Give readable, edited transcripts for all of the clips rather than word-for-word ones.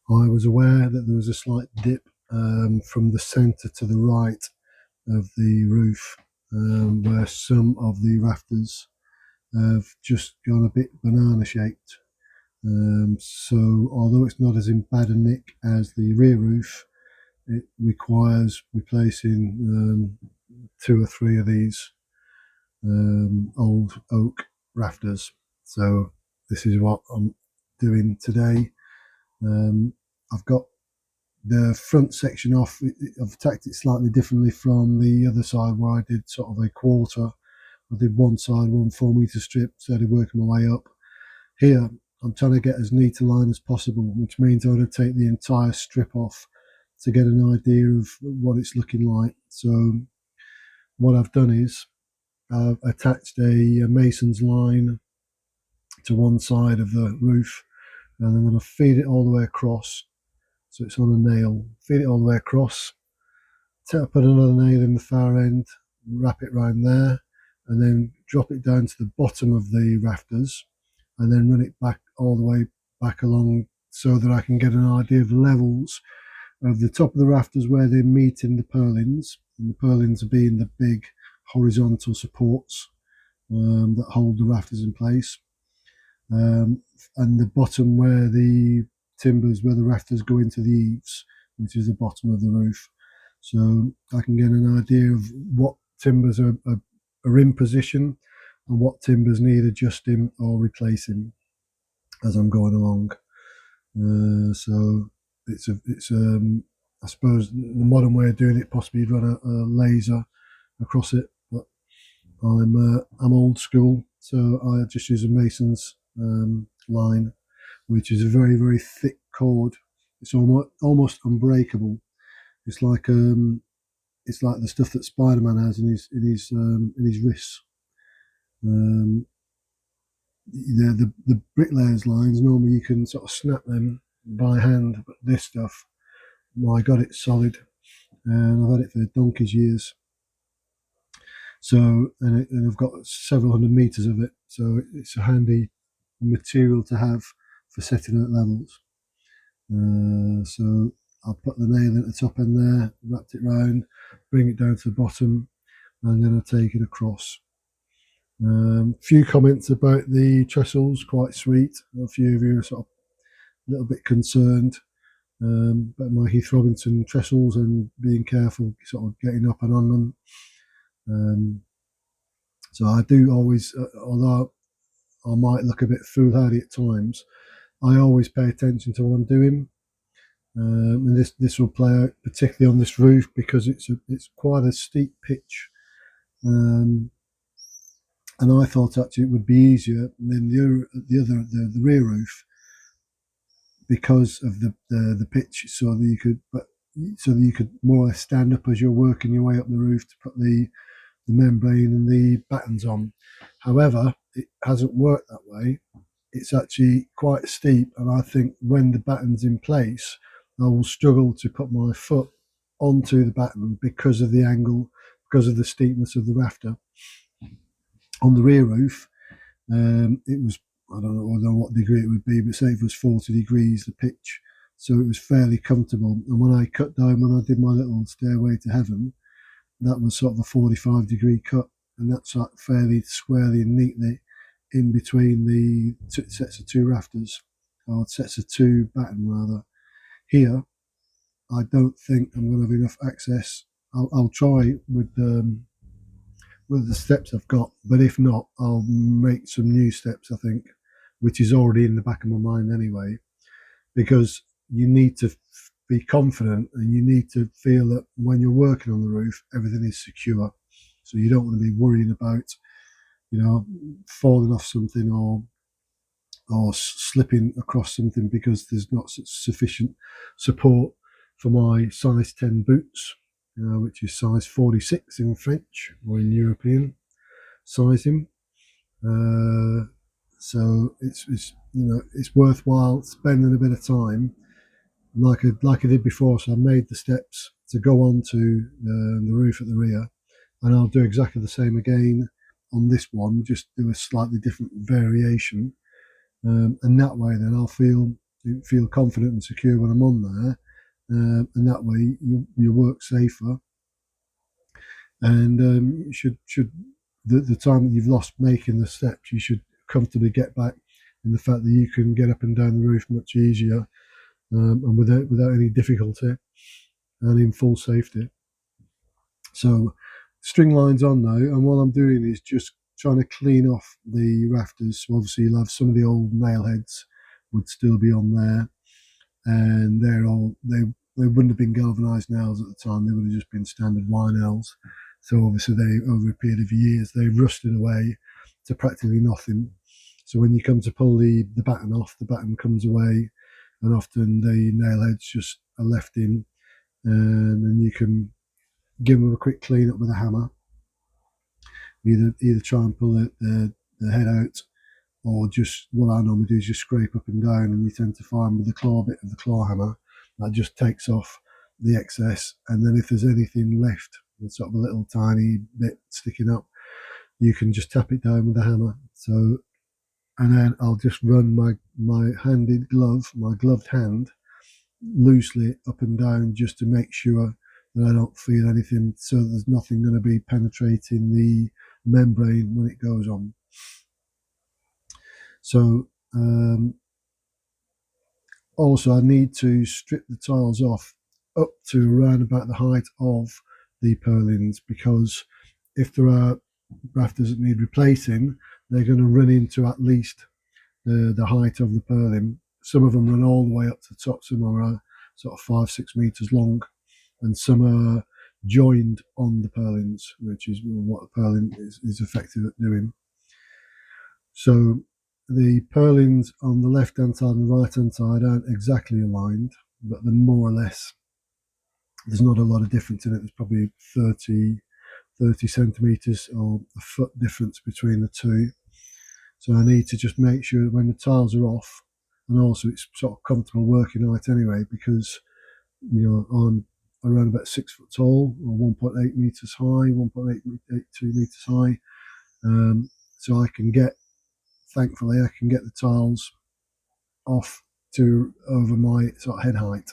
I was aware that there was a slight dip from the centre to the right of the roof, where some of the rafters have just gone a bit banana shaped. So although it's not as in bad a nick as the rear roof, it requires replacing two or three of these old oak rafters. So this is what I'm doing today. I've got the front section off. I've attacked it slightly differently from the other side where I did sort of a quarter. I did one side, 1 4 metre strip, started working my way up. Here, I'm trying to get as neat a line as possible, which means I'm going to take the entire strip off to get an idea of what it's looking like. So what I've done is I've attached a mason's line to one side of the roof, and I'm going to feed it all the way across. So it's on a nail, feed it all the way across, put another nail in the far end, wrap it around there, and then drop it down to the bottom of the rafters, and then run it back all the way back along so that I can get an idea of the levels of the top of the rafters where they're meeting the purlins, and the purlins are being the big horizontal supports that hold the rafters in place, and the bottom where the timbers, where the rafters go into the eaves, which is the bottom of the roof. So I can get an idea of what timbers are in position and what timbers need adjusting or replacing as I'm going along. So it's I suppose the modern way of doing it, possibly you'd run a laser across it, but I'm old school, so I just use a mason's line, which is a very thick cord. It's almost unbreakable. It's like the stuff that Spider-Man has in his wrists. Um, the bricklayers lines, normally you can sort of snap them by hand, but this stuff, my God, it's solid, and I've had it for donkey's years. So and I've got several hundred meters of it, so it's a handy material to have for setting at levels. So I'll put the nail at the top end there, wrapped it round, bring it down to the bottom, and then I'll take it across. Few comments about the trestles, quite sweet. A few of you are sort of a little bit concerned about my Heath Robinson trestles and being careful, sort of getting up and on them. So I do always, although I might look a bit foolhardy at times, I always pay attention to what I'm doing. And this will play out particularly on this roof because it's quite a steep pitch. And I thought actually it would be easier than the rear roof because of the pitch, so that you could more or less stand up as you're working your way up the roof to put the membrane and the battens on. However, it hasn't worked that way. It's actually quite steep, and I think when the batten's in place, I will struggle to put my foot onto the batten because of the angle, because of the steepness of the rafter. On the rear roof, it was, I don't know what degree it would be, but say it was 40 degrees, the pitch. So it was fairly comfortable. And when I cut down, when I did my little stairway to heaven, that was sort of a 45-degree cut. And that's like fairly squarely and neatly in between the sets of two rafters, or sets of two batten rather. Here, I don't think I'm going to have enough access. I'll try with the steps I've got, but if not, I'll make some new steps, I think, which is already in the back of my mind anyway, because you need to be confident and you need to feel that when you're working on the roof, everything is secure. So you don't want to be worrying about, falling off something or slipping across something because there's not sufficient support for my size 10 boots, which is size 46 in French or in European sizing. So it's worthwhile spending a bit of time, like I did before. So I made the steps to go onto the roof at the rear, and I'll do exactly the same again on this one, just do a slightly different variation, and that way then I'll feel feel confident and secure when I'm on there, and that way you work safer. And should the time that you've lost making the steps, you should comfortably get back. In the fact that you can get up and down the roof much easier, and without any difficulty, and in full safety. So string lines on now, and what I'm doing is just trying to clean off the rafters. So obviously you'll have some of the old nail heads would still be on there, and they wouldn't have been galvanized nails at the time. They would have just been standard Y nails. So obviously they, over a period of years, they rusted away to practically nothing. So when you come to pull the batten off, the batten comes away, and often the nail heads just are left in, and then you can give them a quick clean up with a hammer. Either try and pull the head out, or just what I normally do is just scrape up and down, and you tend to find with the claw bit of the claw hammer that just takes off the excess, and then if there's anything left, it's sort of a little tiny bit sticking up, you can just tap it down with the hammer. So, and then I'll just run my gloved hand, loosely up and down, just to make sure that I don't feel anything, so that there's nothing going to be penetrating the membrane when it goes on. So also I need to strip the tiles off up to around about the height of the purlins, because if there are rafters that need replacing, they're going to run into at least the height of the purlin. Some of them run all the way up to the top, some are sort of 5-6 meters long, and some are joined on the purlins, which is what a purlin is effective at doing. So the purlins on the left hand side and the right hand side aren't exactly aligned, but they're more or less. There's not a lot of difference in it. There's probably 30 centimeters or a foot difference between the two. So I need to just make sure that when the tiles are off, and also it's sort of comfortable working height anyway, because I'm around about 6 foot tall, or 1.8 meters high, 1.82 meters high. So thankfully I can get the tiles off to over my sort of head height.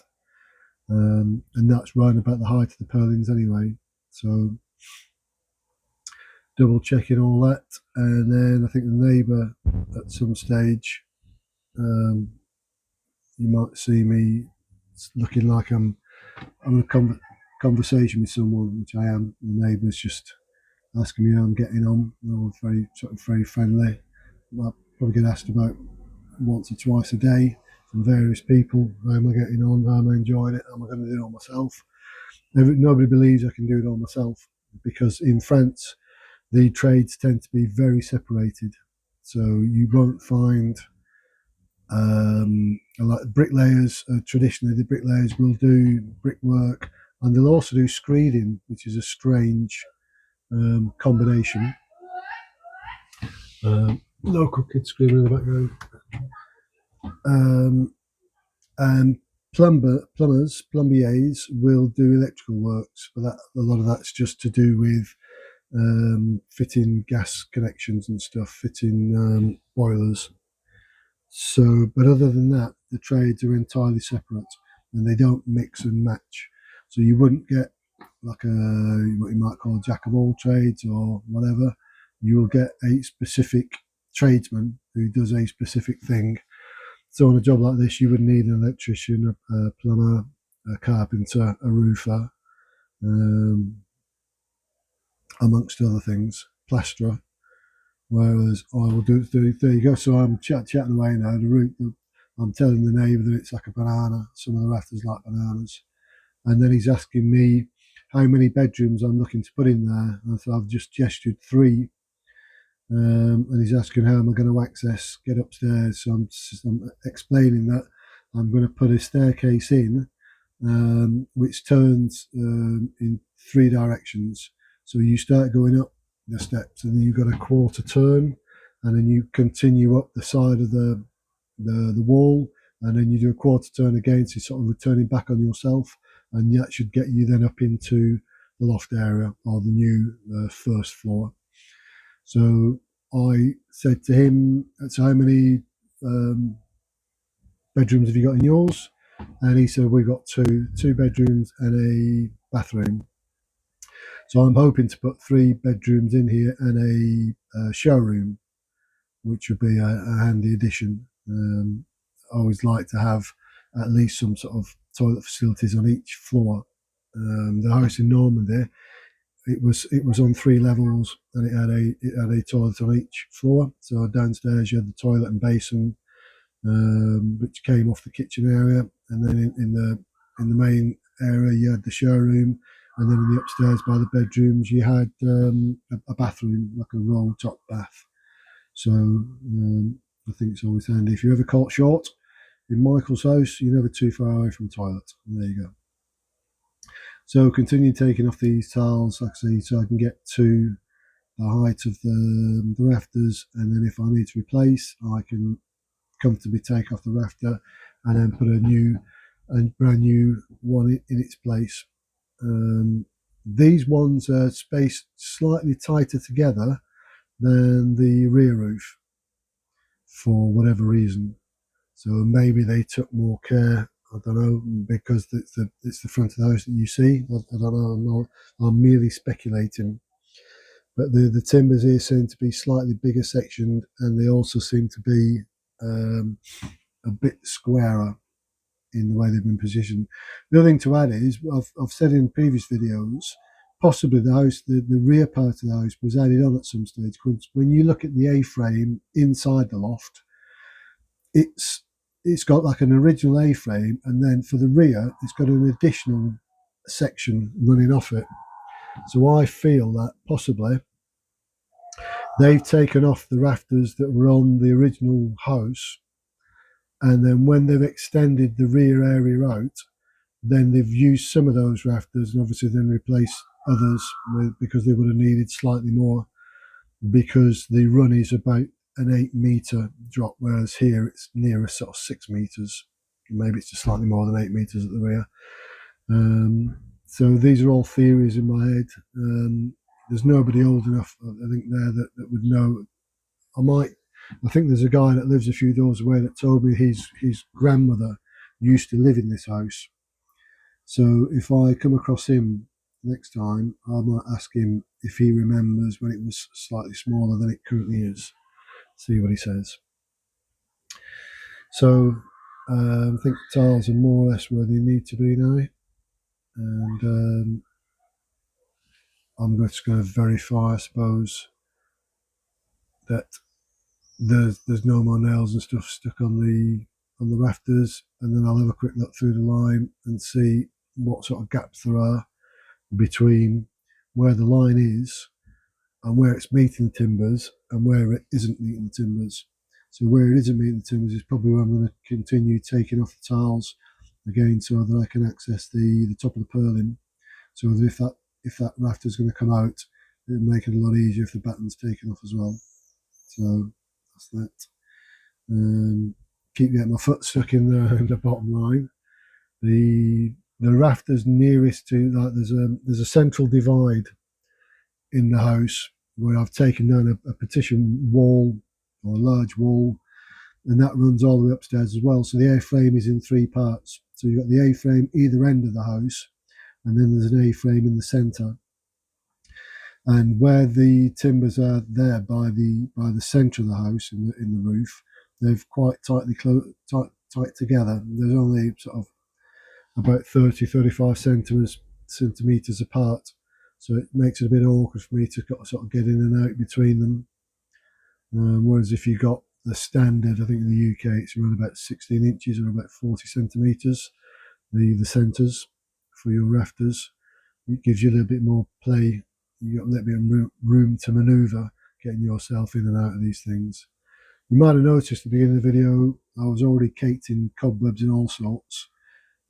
And that's right about the height of the purlins anyway. So double checking all that, and then I think the neighbour at some stage, you might see me looking like I'm in a conversation with someone, which I am. The neighbour's just asking me how I'm getting on. I'm very friendly. I probably get asked about once or twice a day from various people. How am I getting on? How am I enjoying it? Am I going to do it all myself? Nobody believes I can do it all myself, because in France the trades tend to be very separated. So you won't find like bricklayers. Traditionally, the bricklayers will do brickwork, and they'll also do screeding, which is a strange combination. Local kids screaming in the background. And plombiers will do electrical works, but a lot of that's just to do with fitting gas connections and stuff, fitting boilers. So, but other than that, the trades are entirely separate, and they don't mix and match. So you wouldn't get like what you might call a jack of all trades or whatever. You will get a specific tradesman who does a specific thing. So on a job like this, you would need an electrician, a plumber, a carpenter, a roofer, amongst other things, plasterer. Whereas I will do, there you go. So I'm chatting away now. I'm telling the neighbour that it's like a banana. Some of the rafters like bananas. And then he's asking me how many bedrooms I'm looking to put in there. And so I've just gestured 3. And he's asking how am I going to get upstairs. So I'm explaining that I'm going to put a staircase in, which turns in 3 directions. So you start going up the steps, and then you've got a quarter turn, and then you continue up the side of the wall, and then you do a quarter turn again, so you're sort of returning back on yourself, and that should get you then up into the loft area or the new first floor. So I said to him, "So how many bedrooms have you got in yours? And he said, we've got two bedrooms and a bathroom. So I'm hoping to put 3 bedrooms in here and a showroom, which would be a handy addition. I always like to have at least some sort of toilet facilities on each floor. The house in Normandy, it was on 3 levels, and it had a toilet on each floor. So downstairs you had the toilet and basin, which came off the kitchen area, and then in the main area you had the showroom, and then in the upstairs by the bedrooms you had a bathroom, like a roll top bath. So I think it's always handy. If you're ever caught short in Michael's house, you're never too far away from the toilet. And there you go. So continue taking off these tiles, like I say, so I can get to the height of the rafters, and then if I need to replace, I can comfortably take off the rafter and then put a brand new one in its place. These ones are spaced slightly tighter together than the rear roof for whatever reason. So maybe they took more care. I don't know, because it's the front of the house that you see. I don't know. I'm merely speculating. But the timbers here seem to be slightly bigger sectioned, and they also seem to be a bit squarer in the way they've been positioned. The other thing to add is, I've said in previous videos, possibly the rear part of the house was added on at some stage. When you look at the A-frame inside the loft, it's got like an original A-frame, and then for the rear, it's got an additional section running off it. So I feel that possibly they've taken off the rafters that were on the original house, and then when they've extended the rear area out, then they've used some of those rafters and obviously then replaced others because they would have needed slightly more, because the run is about an 8 metre drop, whereas here it's near a sort of 6 metres. Maybe it's just slightly more than 8 metres at the rear. So these are all theories in my head. There's nobody old enough, I think, there that would know. I think there's a guy that lives a few doors away that told me his grandmother used to live in this house. So if I come across him next time, I might ask him if he remembers when it was slightly smaller than it currently is. See what he says. So I think the tiles are more or less where they need to be now, and I'm just going to verify, I suppose, that there's no more nails and stuff stuck on the rafters, and then I'll have a quick look through the line and see what sort of gaps there are between where the line is and where it's meeting the timbers and where it isn't meeting the timbers. So where it isn't meeting the timbers is probably where I'm going to continue taking off the tiles again, so that I can access the top of the purlin. So that if that rafter is going to come out, it'll make it a lot easier if the batten's taken off as well. So that's that. Keep getting my foot stuck in the bottom line. The rafters nearest to that, there's a central divide in the house where I've taken down a partition wall, or a large wall, and that runs all the way upstairs as well. So the A-frame is in 3 parts. So you've got the A-frame either end of the house, and then there's an A-frame in the centre. And where the timbers are there by the centre of the house in the roof, they've quite tightly tight together. There's only sort of about 30-35 centimeters apart, so it makes it a bit awkward for me to sort of get in and out between them. Whereas if you got the standard, I think in the UK it's around about 16 inches or about 40 centimeters, the centres for your rafters. It gives you a little bit more play. You got a little bit of room to manoeuvre getting yourself in and out of these things. You might have noticed at the beginning of the video I was already caked in cobwebs and all sorts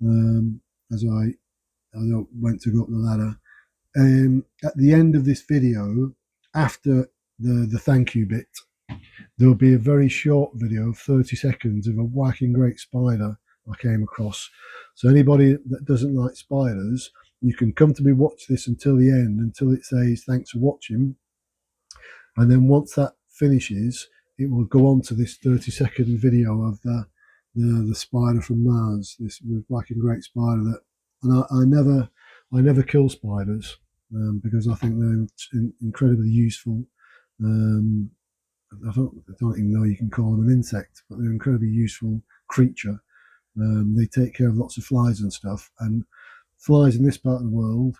as I went to go up the ladder. At the end of this video, after the thank you bit, there'll be a very short video of 30 seconds of a whacking great spider I came across. So anybody that doesn't like spiders, you can comfortably watch this until the end, until it says thanks for watching, and then once that finishes, it will go on to this 30-second video of the spider from Mars, this black and great spider that, and I never kill spiders because I think they're incredibly useful. Um, I don't even know you can call them an insect, but they're an incredibly useful creature. They take care of lots of flies and stuff, and flies in this part of the world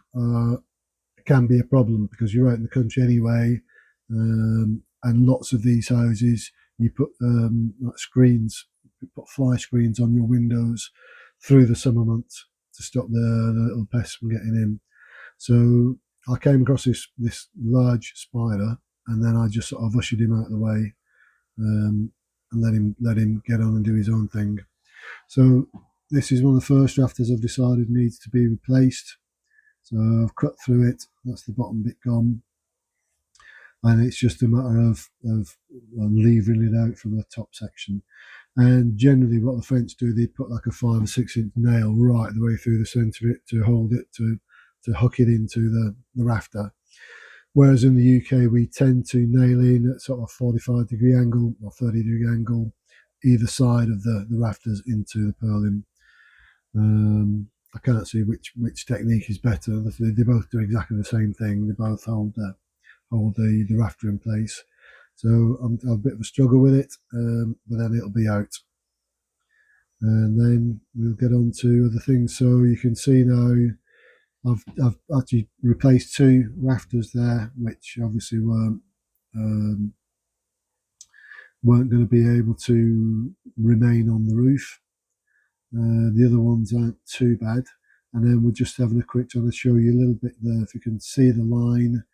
can be a problem because you're out in the country anyway, and lots of these houses you put like screens, you put fly screens on your windows through the summer months to stop the little pests from getting in. So I came across this large spider, and then I just sort of ushered him out of the way and let him get on and do his own thing. So this is one of the first rafters I've decided needs to be replaced. So I've cut through it. That's the bottom bit gone, and it's just a matter of levering it out from the top section. And generally, what the French do, they put like a 5 or 6 inch nail right the way through the centre of it to hold it to hook it into the rafter. Whereas in the UK, we tend to nail in at sort of 45-degree angle or 30-degree angle either side of the rafters into the purlin. I can't see which technique is better. They both do exactly the same thing. They both hold the rafter in place. So I'm a bit of a struggle with it, but then it'll be out. And then we'll get on to other things. So you can see now I've actually replaced 2 rafters there, which obviously weren't going to be able to remain on the roof. The other ones aren't too bad. And then we're just having a quick trying to show you a little bit there. If you can see the line,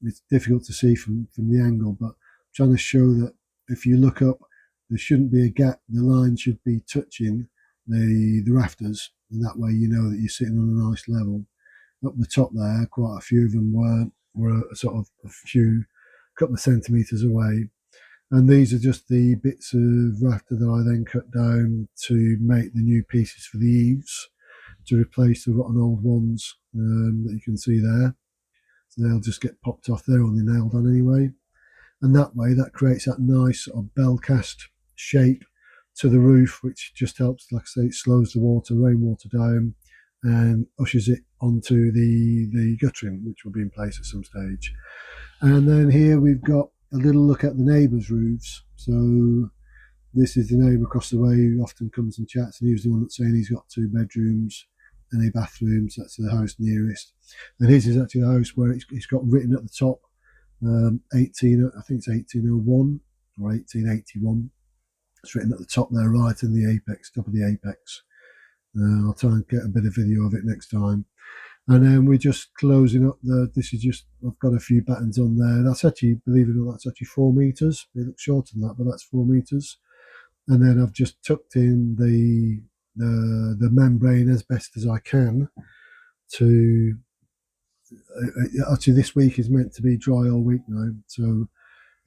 it's difficult to see from the angle, but I'm trying to show that if you look up, there shouldn't be a gap. The line should be touching the rafters, and that way you know that you're sitting on a nice level. Up the top there, quite a few of them were sort of a few couple of centimetres away. And these are just the bits of rafter that I then cut down to make the new pieces for the eaves to replace the rotten old ones that you can see there. So they'll just get popped off there or they're nailed on anyway. And that way, that creates that nice sort of bell cast shape to the roof, which just helps, like I say, it slows the rainwater down and ushers it onto the guttering, which will be in place at some stage. And then here we've got a little look at the neighbours' roofs. So this is the neighbour across the way who often comes and chats, and he was the one that's saying he's got 2 bedrooms and a bathroom, so that's the house nearest. And his is actually a house where it's got written at the top, 18, I think it's 1801 or 1881. It's written at the top there, right in the apex, top of the apex. I'll try and get a bit of video of it next time. And then we're just closing up this is just, I've got a few battens on there. That's actually, believe it or not, that's actually 4 meters. It looks shorter than that, but that's 4 meters. And then I've just tucked in the membrane as best as I can to, actually this week is meant to be dry all week now. So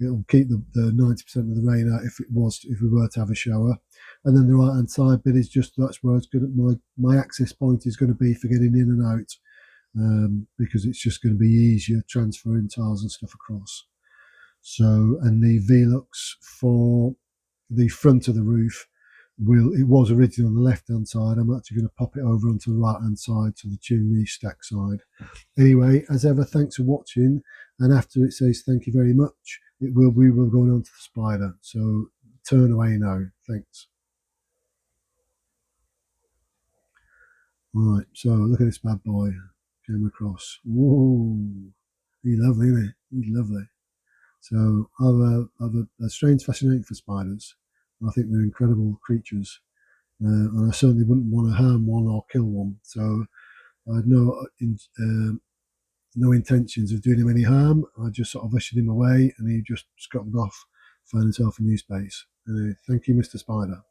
it'll keep the 90% of the rain out if we were to have a shower. And then the right hand side bit is just, that's where it's going to, my access point is going to be for getting in and out. Because it's just going to be easier transferring tiles and stuff across. So, and the Velux for the front of the roof it was originally on the left hand side. I'm actually going to pop it over onto the right hand side to the chimney stack side. Anyway, as ever, thanks for watching. And after it says thank you very much, we will go on to the spider. So turn away now. Thanks. Right, so look at this bad boy. Came across. Whoa, he's lovely, isn't he? He's lovely. So I've a strange fascination for spiders. I think they're incredible creatures, and I certainly wouldn't want to harm one or kill one. So I had no intentions of doing him any harm. I just sort of ushered him away, and he just scuttled off, found himself a new space. Anyway, thank you, Mr. Spider.